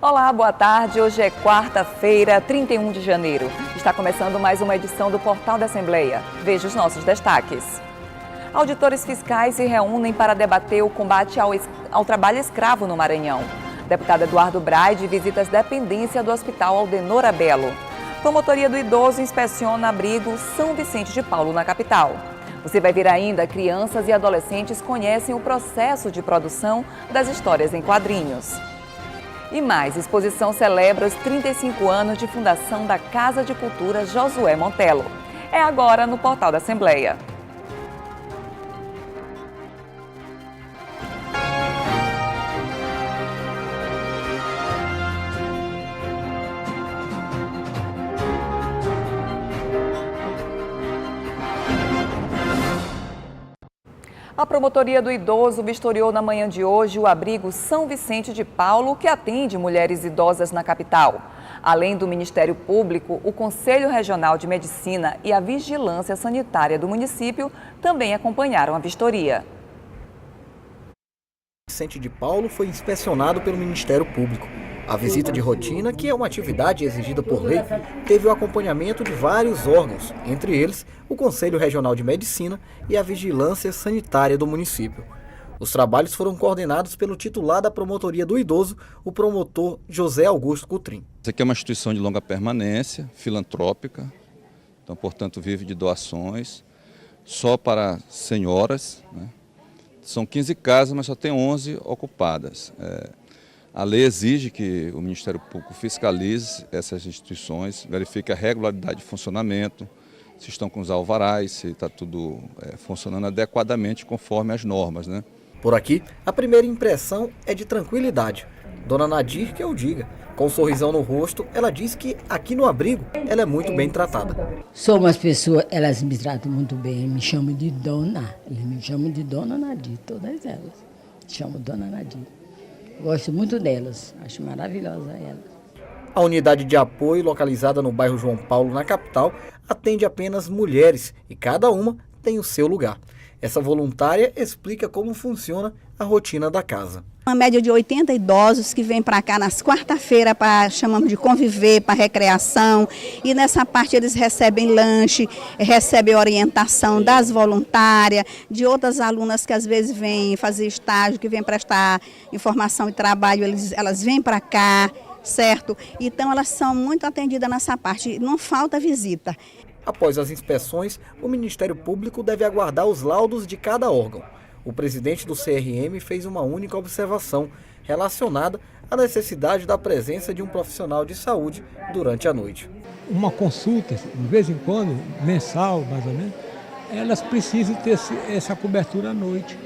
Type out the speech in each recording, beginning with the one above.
Olá, boa tarde. Hoje é quarta-feira, 31 de janeiro. Está começando mais uma edição do Portal da Assembleia. Veja os nossos destaques. Auditores fiscais se reúnem para debater o combate ao trabalho escravo no Maranhão. Deputado Eduardo Braide visita as dependências do Hospital Aldenor Abelo. Promotoria do Idoso inspeciona abrigo São Vicente de Paulo, na capital. Você vai ver ainda, crianças e adolescentes conhecem o processo de produção das histórias em quadrinhos. E mais, exposição celebra os 35 anos de fundação da Casa de Cultura Josué Montello. É agora no Portal da Assembleia. A Promotoria do Idoso vistoriou na manhã de hoje o abrigo São Vicente de Paulo, que atende mulheres idosas na capital. Além do Ministério Público, o Conselho Regional de Medicina e a Vigilância Sanitária do município também acompanharam a vistoria. Vicente de Paulo foi inspecionado pelo Ministério Público. A visita de rotina, que é uma atividade exigida por lei, teve o acompanhamento de vários órgãos, entre eles o Conselho Regional de Medicina e a Vigilância Sanitária do município. Os trabalhos foram coordenados pelo titular da Promotoria do Idoso, o promotor José Augusto Coutrin. Essa aqui é uma instituição de longa permanência, filantrópica, então, portanto, vive de doações, só para senhoras, né? São 15 casas, mas só tem 11 ocupadas. A lei exige que o Ministério Público fiscalize essas instituições, verifique a regularidade de funcionamento, se estão com os alvarás, se está tudo funcionando adequadamente conforme as normas, né? Por aqui, a primeira impressão é de tranquilidade. Dona Nadir, que eu diga, com um sorrisão no rosto, ela diz que aqui no abrigo ela é muito bem tratada. Sou umas pessoas, elas me tratam muito bem, me chamam de Dona, eles me chamam de Dona Nadir, todas elas, chamam Dona Nadir. Gosto muito delas, acho maravilhosa elas. A unidade de apoio, localizada no bairro João Paulo, na capital, atende apenas mulheres e cada uma tem o seu lugar. Essa voluntária explica como funciona a rotina da casa. Uma média de 80 idosos que vêm para cá nas quarta-feiras para, chamamos de conviver, para recreação. E nessa parte eles recebem lanche, recebem orientação das voluntárias, de outras alunas que às vezes vêm fazer estágio, que vêm prestar informação e trabalho, elas vêm para cá, certo? Então elas são muito atendidas nessa parte, não falta visita. Após as inspeções, o Ministério Público deve aguardar os laudos de cada órgão. O presidente do CRM fez uma única observação relacionada à necessidade da presença de um profissional de saúde durante a noite. Uma consulta, de vez em quando, mensal mais ou menos, elas precisam ter essa cobertura à noite.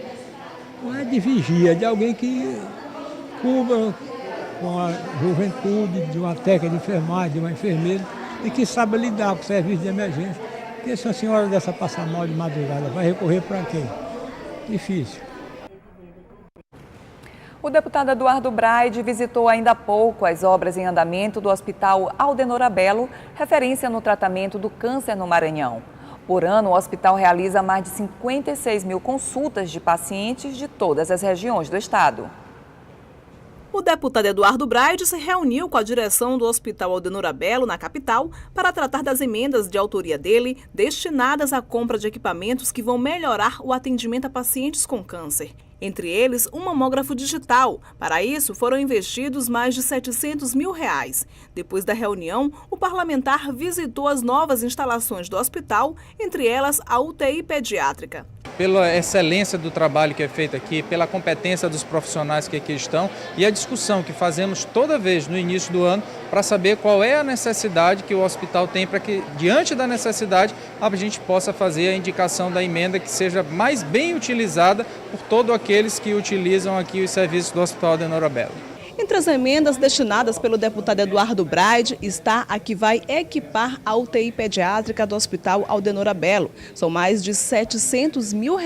Não é de vigia, é de alguém que cubra com a juventude, de uma técnica de enfermagem, de uma enfermeira, e que sabe lidar com o serviço de emergência. Porque se a senhora dessa passar mal de madrugada, vai recorrer para quem? Difícil. O deputado Eduardo Braide visitou ainda há pouco as obras em andamento do Hospital Aldenor Abelo, referência no tratamento do câncer no Maranhão. Por ano, o hospital realiza mais de 56 mil consultas de pacientes de todas as regiões do estado. O deputado Eduardo Braide se reuniu com a direção do Hospital Aldenor Abelo, na capital, para tratar das emendas de autoria dele destinadas à compra de equipamentos que vão melhorar o atendimento a pacientes com câncer. Entre eles, um mamógrafo digital. Para isso, foram investidos mais de R$700 mil. Depois da reunião, o parlamentar visitou as novas instalações do hospital, entre elas a UTI pediátrica. Pela excelência do trabalho que é feito aqui, pela competência dos profissionais que aqui estão e a discussão que fazemos toda vez no início do ano para saber qual é a necessidade que o hospital tem para que, diante da necessidade, a gente possa fazer a indicação da emenda que seja mais bem utilizada por todos aqueles que utilizam aqui os serviços do Hospital Aldenor Abelo. Entre as emendas destinadas pelo deputado Eduardo Braide está a que vai equipar a UTI pediátrica do Hospital Aldenor Abelo. São mais de R$700 mil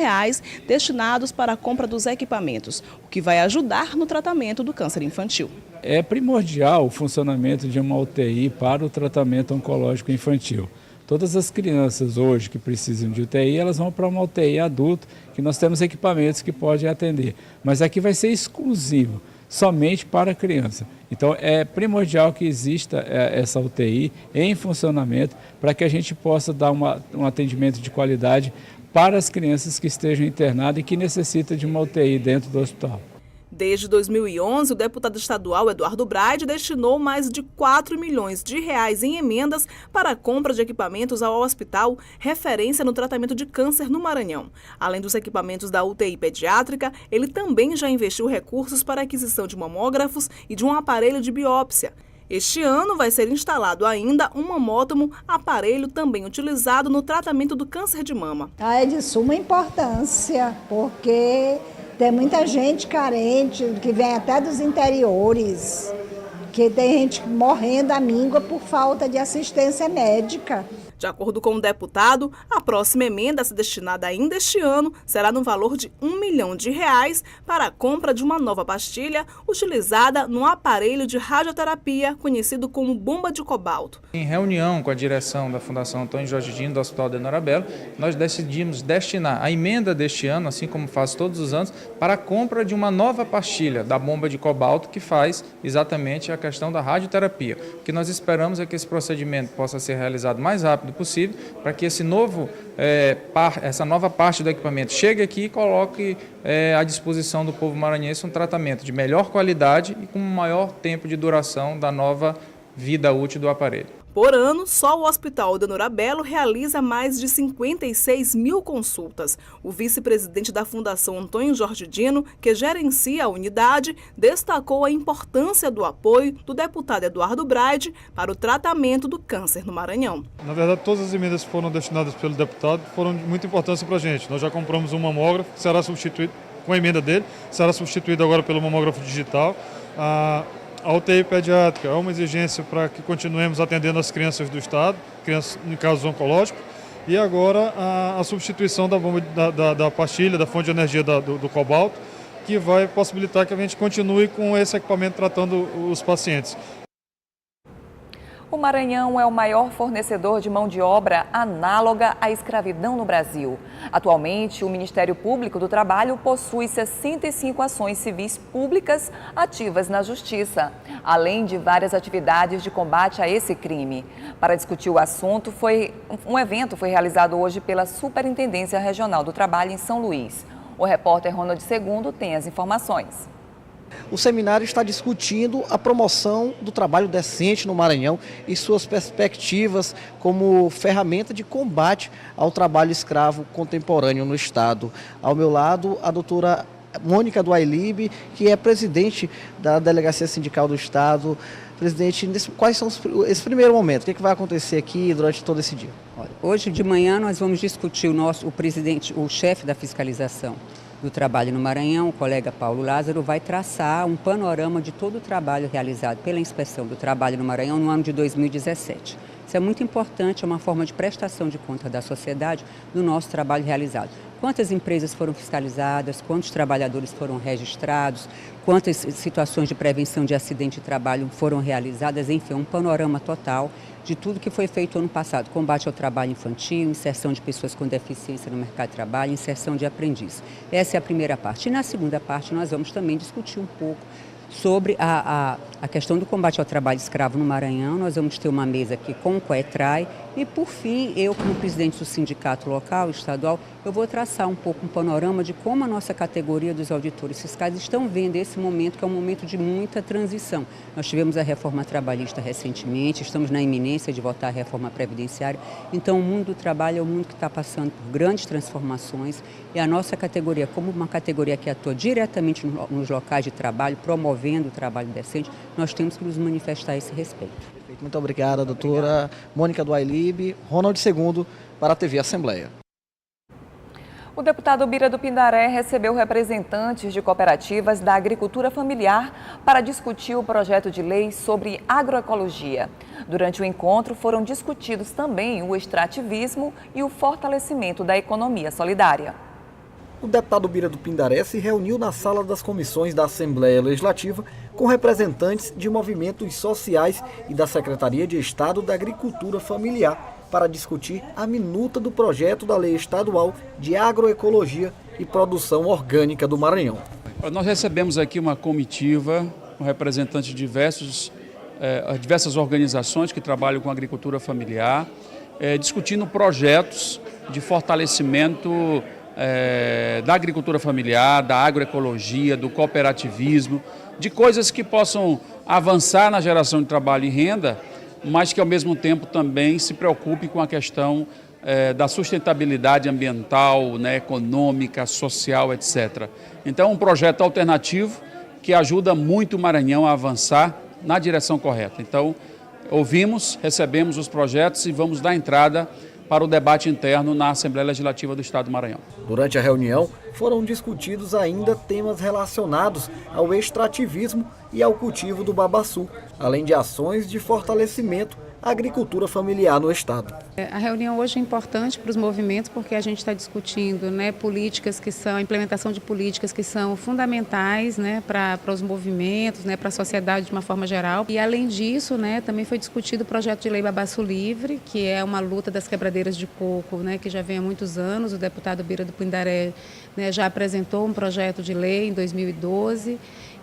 destinados para a compra dos equipamentos, o que vai ajudar no tratamento do câncer infantil. É primordial o funcionamento de uma UTI para o tratamento oncológico infantil. Todas as crianças hoje que precisam de UTI, elas vão para uma UTI adulto, que nós temos equipamentos que podem atender. Mas aqui vai ser exclusivo. somente para a criança. Então, é primordial que exista essa UTI em funcionamento para que a gente possa dar um atendimento de qualidade para as crianças que estejam internadas e que necessitam de uma UTI dentro do hospital. Desde 2011, o deputado estadual Eduardo Braide destinou mais de 4 milhões de reais em emendas para a compra de equipamentos ao hospital, referência no tratamento de câncer no Maranhão. Além dos equipamentos da UTI pediátrica, ele também já investiu recursos para a aquisição de mamógrafos e de um aparelho de biópsia. Este ano vai ser instalado ainda um mamótomo, aparelho também utilizado no tratamento do câncer de mama. É de suma importância, porque tem muita gente carente, que vem até dos interiores, que tem gente morrendo à míngua por falta de assistência médica. De acordo com o deputado, a próxima emenda a ser destinada ainda este ano será no valor de R$1 milhão para a compra de uma nova pastilha utilizada no aparelho de radioterapia conhecido como bomba de cobalto. Em reunião com a direção da Fundação Antônio Jorge Dino do Hospital Adenora Bello, nós decidimos destinar a emenda deste ano, assim como faz todos os anos, para a compra de uma nova pastilha da bomba de cobalto que faz exatamente a questão da radioterapia. O que nós esperamos é que esse procedimento possa ser realizado mais rápido possível, para que essa nova parte do equipamento chegue aqui e coloque à disposição do povo maranhense um tratamento de melhor qualidade e com maior tempo de duração da nova vida útil do aparelho. Por ano, só o Hospital Adenora Bello realiza mais de 56 mil consultas. O vice-presidente da Fundação Antônio Jorge Dino, que gerencia a unidade, destacou a importância do apoio do deputado Eduardo Braide para o tratamento do câncer no Maranhão. Na verdade, todas as emendas que foram destinadas pelo deputado foram de muita importância para a gente. Nós já compramos um mamógrafo, que será substituído, com a emenda dele, será substituído agora pelo mamógrafo digital. A UTI pediátrica é uma exigência para que continuemos atendendo as crianças do estado, crianças em casos oncológicos, e agora a substituição da bomba da pastilha, da fonte de energia do cobalto, que vai possibilitar que a gente continue com esse equipamento tratando os pacientes. O Maranhão é o maior fornecedor de mão de obra análoga à escravidão no Brasil. Atualmente, o Ministério Público do Trabalho possui 65 ações civis públicas ativas na Justiça, além de várias atividades de combate a esse crime. Para discutir o assunto, um evento foi realizado hoje pela Superintendência Regional do Trabalho em São Luís. O repórter Ronald II tem as informações. O seminário está discutindo a promoção do trabalho decente no Maranhão e suas perspectivas como ferramenta de combate ao trabalho escravo contemporâneo no Estado. Ao meu lado, a doutora Mônica do Ailib, que é presidente da Delegacia Sindical do Estado. Presidente, quais são esse primeiro momento? O que vai acontecer aqui durante todo esse dia? Hoje de manhã nós vamos discutir o chefe da fiscalização do trabalho no Maranhão, o colega Paulo Lázaro, vai traçar um panorama de todo o trabalho realizado pela Inspeção do Trabalho no Maranhão no ano de 2017. Isso é muito importante, é uma forma de prestação de conta da sociedade do nosso trabalho realizado. Quantas empresas foram fiscalizadas, quantos trabalhadores foram registrados, quantas situações de prevenção de acidente de trabalho foram realizadas, enfim, um panorama total de tudo que foi feito ano passado. Combate ao trabalho infantil, inserção de pessoas com deficiência no mercado de trabalho, inserção de aprendiz. Essa é a primeira parte. E na segunda parte nós vamos também discutir um pouco sobre a questão do combate ao trabalho escravo no Maranhão. Nós vamos ter uma mesa aqui com o COETRAI e, por fim, eu, como presidente do sindicato local, estadual, eu vou traçar um pouco um panorama de como a nossa categoria dos auditores fiscais estão vendo esse momento, que é um momento de muita transição. Nós tivemos a reforma trabalhista recentemente, estamos na iminência de votar a reforma previdenciária, então o mundo do trabalho é um mundo que está passando por grandes transformações e a nossa categoria, como uma categoria que atua diretamente nos locais de trabalho, promovendo o trabalho decente, nós temos que nos manifestar a esse respeito. Muito obrigada, doutora Mônica do Ailib. Ronald II para a TV Assembleia. O deputado Bira do Pindaré recebeu representantes de cooperativas da agricultura familiar para discutir o projeto de lei sobre agroecologia. Durante o encontro foram discutidos também o extrativismo e o fortalecimento da economia solidária. O deputado Bira do Pindaré se reuniu na sala das comissões da Assembleia Legislativa com representantes de movimentos sociais e da Secretaria de Estado da Agricultura Familiar para discutir a minuta do projeto da Lei Estadual de Agroecologia e produção orgânica do Maranhão. Nós recebemos aqui uma comitiva, com representantes de diversas organizações que trabalham com agricultura familiar, discutindo projetos de fortalecimento da agricultura familiar, da agroecologia, do cooperativismo, de coisas que possam avançar na geração de trabalho e renda, mas que ao mesmo tempo também se preocupe com a questão da sustentabilidade ambiental, né, econômica, social, etc. Então, um projeto alternativo que ajuda muito o Maranhão a avançar na direção correta. Então, ouvimos, recebemos os projetos e vamos dar entrada para o debate interno na Assembleia Legislativa do Estado do Maranhão. Durante a reunião, foram discutidos ainda temas relacionados ao extrativismo e ao cultivo do babaçu, além de ações de fortalecimento à agricultura familiar no Estado. A reunião hoje é importante para os movimentos porque a gente está discutindo, né, políticas que são, a implementação de políticas que são fundamentais, né, para os movimentos, né, para a sociedade de uma forma geral. E além disso, né, também foi discutido o projeto de lei Babaçu Livre, que é uma luta das quebradeiras de coco, né, que já vem há muitos anos. O deputado Bira do Pindaré, né, já apresentou um projeto de lei em 2012.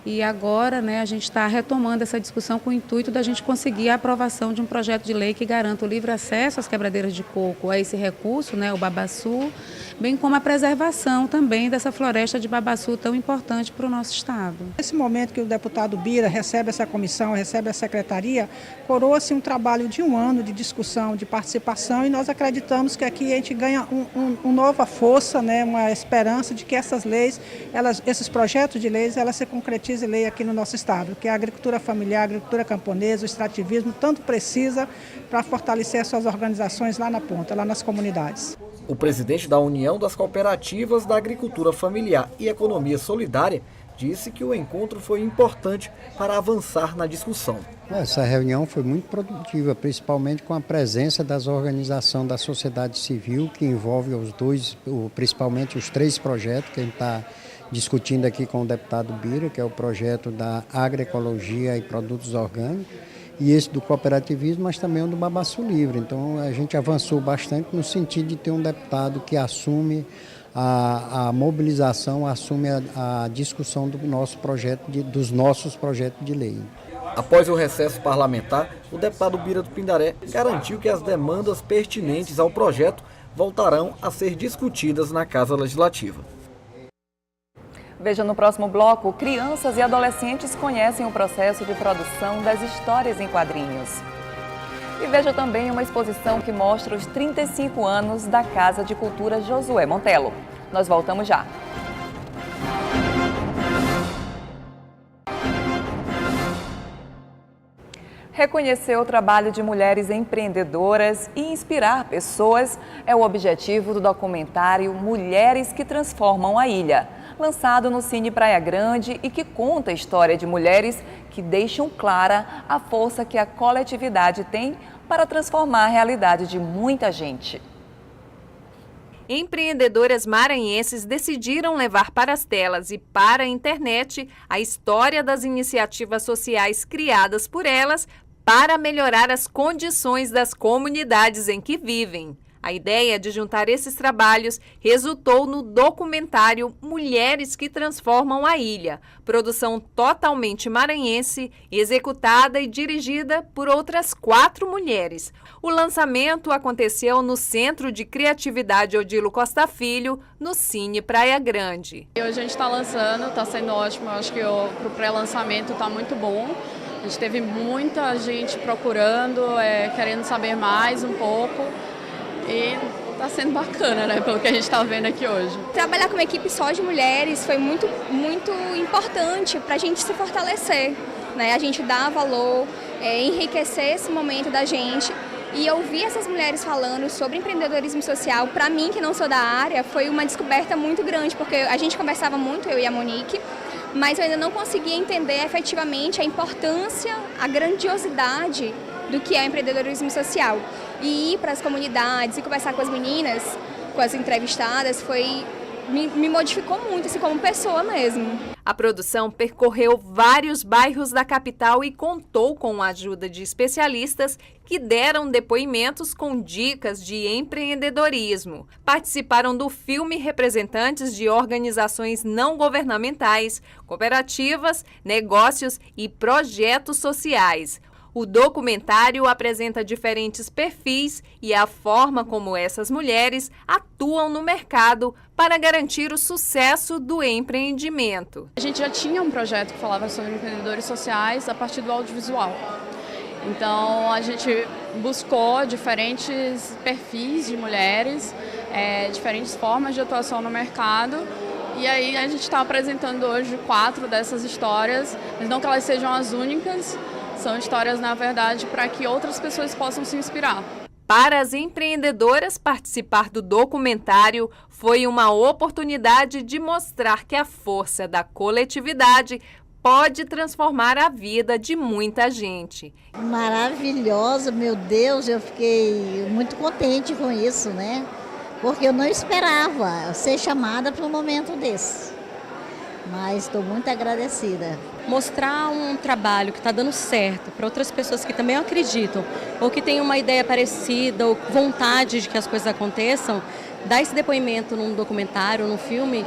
E agora, né, a gente está retomando essa discussão com o intuito da gente conseguir a aprovação de um projeto de lei que garanta o livre acesso às quebradeiras de coco, a esse recurso, né, o babaçu, bem como a preservação também dessa floresta de babaçu tão importante para o nosso Estado. Nesse momento que o deputado Bira recebe essa comissão, recebe a secretaria, coroa-se um trabalho de um ano de discussão, de participação, e nós acreditamos que aqui a gente ganha uma nova força, né, uma esperança de que essas leis, esses projetos de leis, elas se concretizem lei aqui no nosso Estado, que a agricultura familiar, a agricultura camponesa, o extrativismo, tanto precisa para fortalecer as suas organizações lá na ponta, lá nas comunidades. O presidente da União das Cooperativas da Agricultura Familiar e Economia Solidária disse que o encontro foi importante para avançar na discussão. Essa reunião foi muito produtiva, principalmente com a presença das organizações da sociedade civil, que envolve principalmente os 3 projetos que a gente está discutindo aqui com o deputado Bira, que é o projeto da agroecologia e produtos orgânicos, e esse do cooperativismo, mas também o do babaçu livre. Então a gente avançou bastante no sentido de ter um deputado que assume a mobilização, assume a discussão do nosso dos nossos projetos de lei. Após o recesso parlamentar, o deputado Bira do Pindaré garantiu que as demandas pertinentes ao projeto voltarão a ser discutidas na Casa Legislativa. Veja no próximo bloco, crianças e adolescentes conhecem o processo de produção das histórias em quadrinhos. E veja também uma exposição que mostra os 35 anos da Casa de Cultura Josué Montelo. Nós voltamos já. Reconhecer o trabalho de mulheres empreendedoras e inspirar pessoas é o objetivo do documentário Mulheres que Transformam a Ilha, lançado no Cine Praia Grande e que conta a história de mulheres que deixam clara a força que a coletividade tem para transformar a realidade de muita gente. Empreendedoras maranhenses decidiram levar para as telas e para a internet a história das iniciativas sociais criadas por elas para melhorar as condições das comunidades em que vivem. A ideia de juntar esses trabalhos resultou no documentário Mulheres que Transformam a Ilha, produção totalmente maranhense, executada e dirigida por outras 4 mulheres. O lançamento aconteceu no Centro de Criatividade Odilo Costa Filho, no Cine Praia Grande. Hoje a gente está lançando, está sendo ótimo, acho que para o pré-lançamento está muito bom. A gente teve muita gente procurando, querendo saber mais um pouco. E está sendo bacana, né, pelo que a gente está vendo aqui hoje. Trabalhar com uma equipe só de mulheres foi muito importante para a gente se fortalecer, né? A gente dar valor, enriquecer esse momento da gente. E ouvir essas mulheres falando sobre empreendedorismo social, para mim, que não sou da área, foi uma descoberta muito grande, porque a gente conversava muito, eu e a Monique, mas eu ainda não conseguia entender efetivamente a importância, a grandiosidade do que é o empreendedorismo social. E ir para as comunidades e conversar com as meninas, com as entrevistadas, me modificou muito, assim, como pessoa mesmo. A produção percorreu vários bairros da capital e contou com a ajuda de especialistas que deram depoimentos com dicas de empreendedorismo. Participaram do filme representantes de organizações não governamentais, cooperativas, negócios e projetos sociais. O documentário apresenta diferentes perfis e a forma como essas mulheres atuam no mercado para garantir o sucesso do empreendimento. A gente já tinha um projeto que falava sobre empreendedores sociais a partir do audiovisual. Então a gente buscou diferentes perfis de mulheres, diferentes formas de atuação no mercado. E aí a gente está apresentando hoje 4 dessas histórias, mas não que elas sejam as únicas. São histórias, na verdade, para que outras pessoas possam se inspirar. Para as empreendedoras, participar do documentário foi uma oportunidade de mostrar que a força da coletividade pode transformar a vida de muita gente. Maravilhosa, meu Deus, eu fiquei muito contente com isso, né? Porque eu não esperava ser chamada para um momento desse. Mas estou muito agradecida. Mostrar um trabalho que está dando certo para outras pessoas que também acreditam ou que têm uma ideia parecida ou vontade de que as coisas aconteçam, dar esse depoimento num documentário, num filme,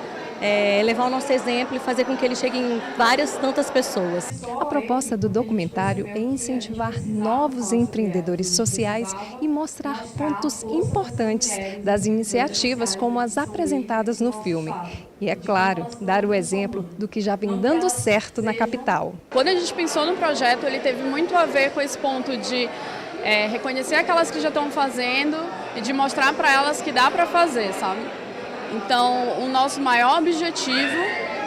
levar o nosso exemplo e fazer com que ele chegue em tantas pessoas. A proposta do documentário é incentivar novos empreendedores sociais e mostrar pontos importantes das iniciativas como as apresentadas no filme. E, é claro, dar o exemplo do que já vem dando certo na capital. Quando a gente pensou no projeto, ele teve muito a ver com esse ponto de reconhecer aquelas que já estão fazendo e de mostrar para elas que dá para fazer, sabe? Então, o nosso maior objetivo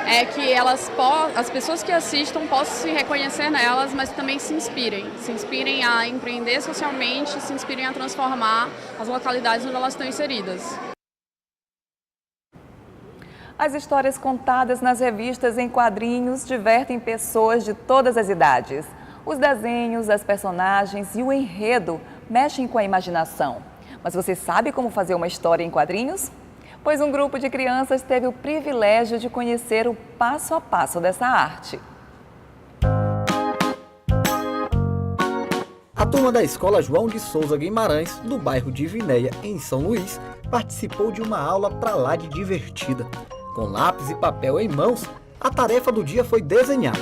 é que as pessoas que assistam possam se reconhecer nelas, mas também se inspirem a empreender socialmente, se inspirem a transformar as localidades onde elas estão inseridas. As histórias contadas nas revistas em quadrinhos divertem pessoas de todas as idades. Os desenhos, as personagens e o enredo mexem com a imaginação. Mas você sabe como fazer uma história em quadrinhos? Pois um grupo de crianças teve o privilégio de conhecer o passo a passo dessa arte. A turma da Escola João de Souza Guimarães, do bairro de Vinéia, em São Luís, participou de uma aula pra lá de divertida. Com lápis e papel em mãos, a tarefa do dia foi desenhar.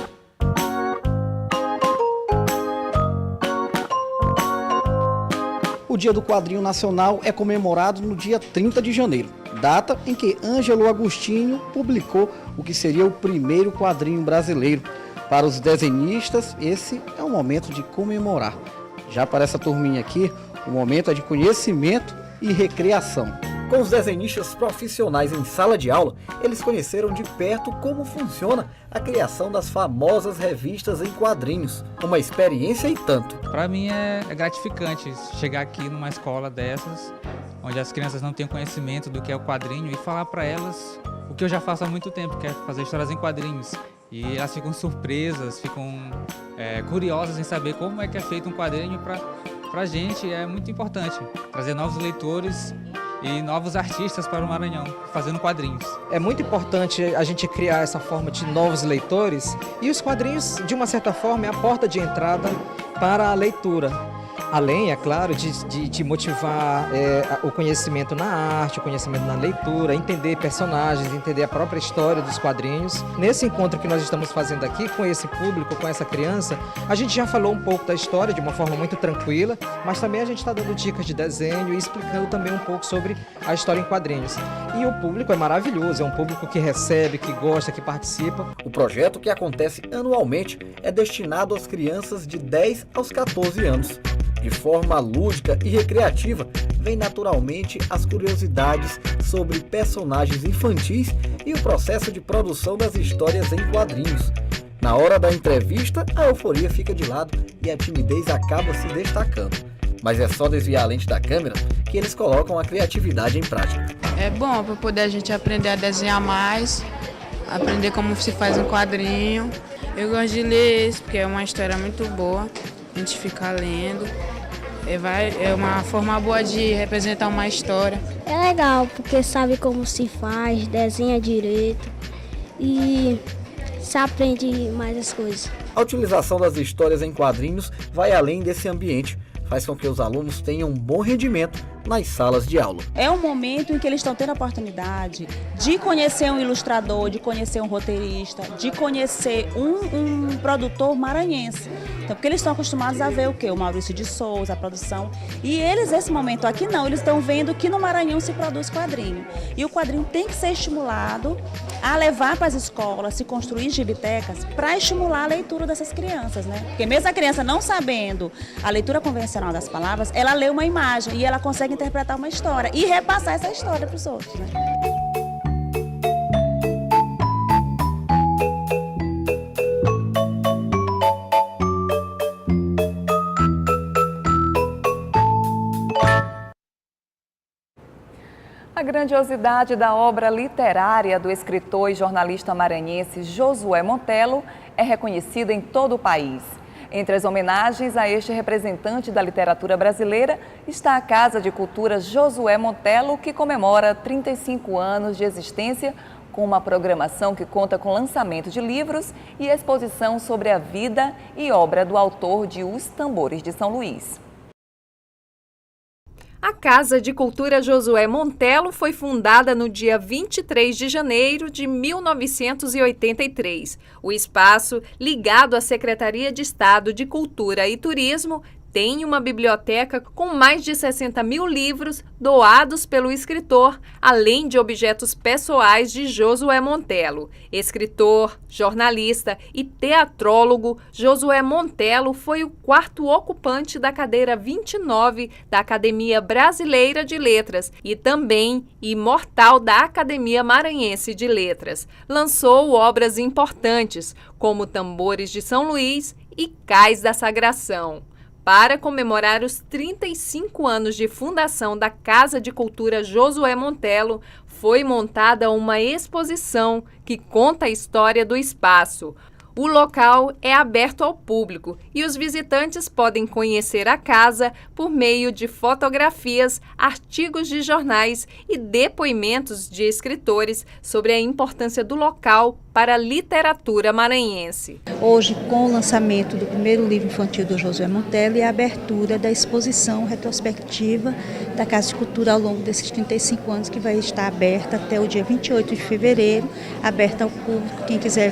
O Dia do Quadrinho Nacional é comemorado no dia 30 de janeiro, data em que Ângelo Agostinho publicou o que seria o primeiro quadrinho brasileiro. Para os desenhistas, esse é um momento de comemorar. Já para essa turminha aqui, o momento é de conhecimento e recreação. Com os desenhistas profissionais em sala de aula, eles conheceram de perto como funciona a criação das famosas revistas em quadrinhos. Uma experiência e tanto. Para mim é gratificante chegar aqui numa escola dessas, onde as crianças não têm conhecimento do que é o quadrinho, e falar para elas o que eu já faço há muito tempo, que é fazer histórias em quadrinhos. E elas ficam surpresas, ficam curiosas em saber como é que é feito um quadrinho. Para a gente é muito importante trazer novos leitores e novos artistas para o Maranhão, fazendo quadrinhos. É muito importante a gente criar essa forma de novos leitores, e os quadrinhos, de uma certa forma, é a porta de entrada para a leitura. Além, é claro, de motivar o conhecimento na arte, o conhecimento na leitura, entender personagens, entender a própria história dos quadrinhos. Nesse encontro que nós estamos fazendo aqui com esse público, com essa criança, a gente já falou um pouco da história de uma forma muito tranquila, mas também a gente está dando dicas de desenho e explicando também um pouco sobre a história em quadrinhos. E o público é maravilhoso, é um público que recebe, que gosta, que participa. O projeto, que acontece anualmente, é destinado às crianças de 10 aos 14 anos. De forma lúdica e recreativa, vem naturalmente as curiosidades sobre personagens infantis e o processo de produção das histórias em quadrinhos. Na hora da entrevista, a euforia fica de lado e a timidez acaba se destacando. Mas é só desviar a lente da câmera que eles colocam a criatividade em prática. É bom para poder a gente aprender a desenhar mais, aprender como se faz um quadrinho. Eu gosto de ler isso porque é uma história muito boa, a gente fica lendo. É uma forma boa de representar uma história. É legal porque sabe como se faz, desenha direito e se aprende mais as coisas. A utilização das histórias em quadrinhos vai além desse ambiente, faz com que os alunos tenham um bom rendimento nas salas de aula. É um momento em que eles estão tendo a oportunidade de conhecer um ilustrador, de conhecer um roteirista, de conhecer um produtor maranhense. Então, porque eles estão acostumados a ver o quê? O Maurício de Souza, a produção. E eles, nesse momento aqui, não. Eles estão vendo que no Maranhão se produz quadrinho. E o quadrinho tem que ser estimulado a levar para as escolas, se construir gibitecas, para estimular a leitura dessas crianças, né? Porque mesmo a criança não sabendo a leitura convencional das palavras, ela lê uma imagem e ela consegue interpretar uma história e repassar essa história para os outros, né? A grandiosidade da obra literária do escritor e jornalista maranhense Josué Montello é reconhecida em todo o país. Entre as homenagens a este representante da literatura brasileira está a Casa de Cultura Josué Montello, que comemora 35 anos de existência, com uma programação que conta com lançamento de livros e exposição sobre a vida e obra do autor de Os Tambores de São Luís. A Casa de Cultura Josué Montello foi fundada no dia 23 de janeiro de 1983. O espaço, ligado à Secretaria de Estado de Cultura e Turismo, tem uma biblioteca com mais de 60 mil livros doados pelo escritor, além de objetos pessoais de Josué Montello. Escritor, jornalista e teatrólogo, Josué Montello foi o quarto ocupante da cadeira 29 da Academia Brasileira de Letras e também imortal da Academia Maranhense de Letras. Lançou obras importantes, como Tambores de São Luís e Cais da Sagração. Para comemorar os 35 anos de fundação da Casa de Cultura Josué Montello, foi montada uma exposição que conta a história do espaço. O local é aberto ao público e os visitantes podem conhecer a casa por meio de fotografias, artigos de jornais e depoimentos de escritores sobre a importância do local para a literatura maranhense. Hoje, com o lançamento do primeiro livro infantil do Josué Montello e a abertura da exposição retrospectiva da Casa de Cultura ao longo desses 35 anos, que vai estar aberta até o dia 28 de fevereiro, aberta ao público. Quem quiser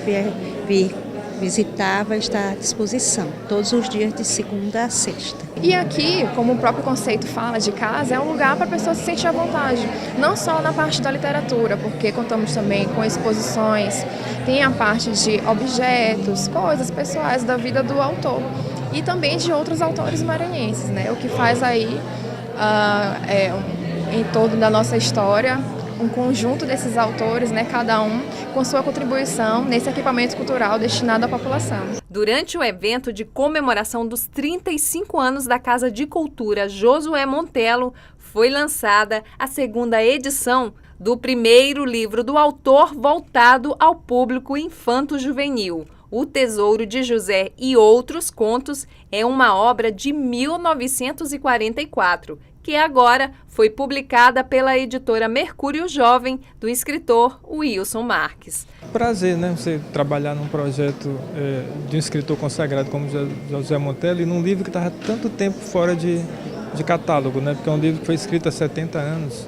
vir visitar vai estar à disposição, todos os dias de segunda a sexta. E aqui, como o próprio conceito fala de casa, é um lugar para a pessoa se sentir à vontade, não só na parte da literatura, porque contamos também com exposições, tem a parte de objetos, coisas pessoais da vida do autor e também de outros autores maranhenses, né? O que faz aí, em torno da nossa história, um conjunto desses autores, né, cada um com sua contribuição nesse equipamento cultural destinado à população. Durante o evento de comemoração dos 35 anos da Casa de Cultura Josué Montello, foi lançada a segunda edição do primeiro livro do autor voltado ao público infanto-juvenil. O Tesouro de José e Outros Contos é uma obra de 1944, que agora foi publicada pela editora Mercúrio Jovem, do escritor Wilson Marques. Prazer, né? Você trabalhar num projeto de um escritor consagrado como Josué Montello e num livro que estava tanto tempo fora de catálogo, né? Porque é um livro que foi escrito há 70 anos.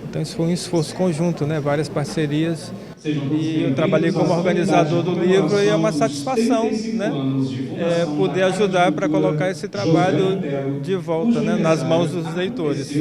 Então isso foi um esforço conjunto, né? Várias parcerias. E eu trabalhei como organizador do livro e é uma satisfação, né? Poder ajudar para colocar esse trabalho de volta, né? Nas mãos dos leitores.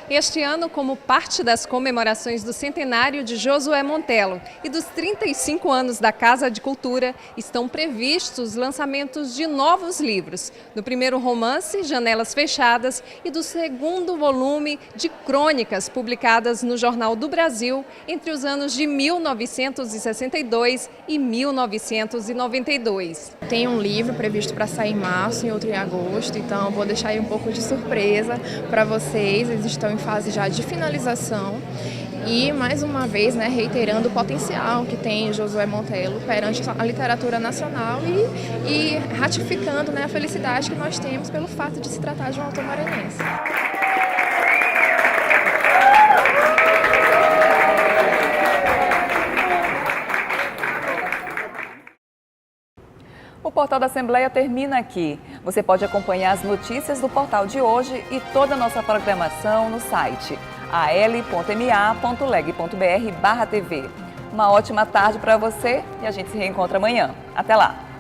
Este ano, como parte das comemorações do centenário de Josué Montello e dos 35 anos da Casa de Cultura, estão previstos lançamentos de novos livros. Do primeiro romance, Janelas Fechadas, e do segundo volume de crônicas publicadas no Jornal do Brasil entre os anos de 1962 e 1992. Tem um livro previsto para sair em março e outro em agosto, então vou deixar aí um pouco de surpresa para vocês. Eles estão em fase já de finalização e, mais uma vez, né, reiterando o potencial que tem Josué Montello perante a literatura nacional e ratificando, né, a felicidade que nós temos pelo fato de se tratar de um autor maranhense. Portal da Assembleia termina aqui. Você pode acompanhar as notícias do portal de hoje e toda a nossa programação no site al.ma.leg.br/tv. Uma ótima tarde para você e a gente se reencontra amanhã. Até lá!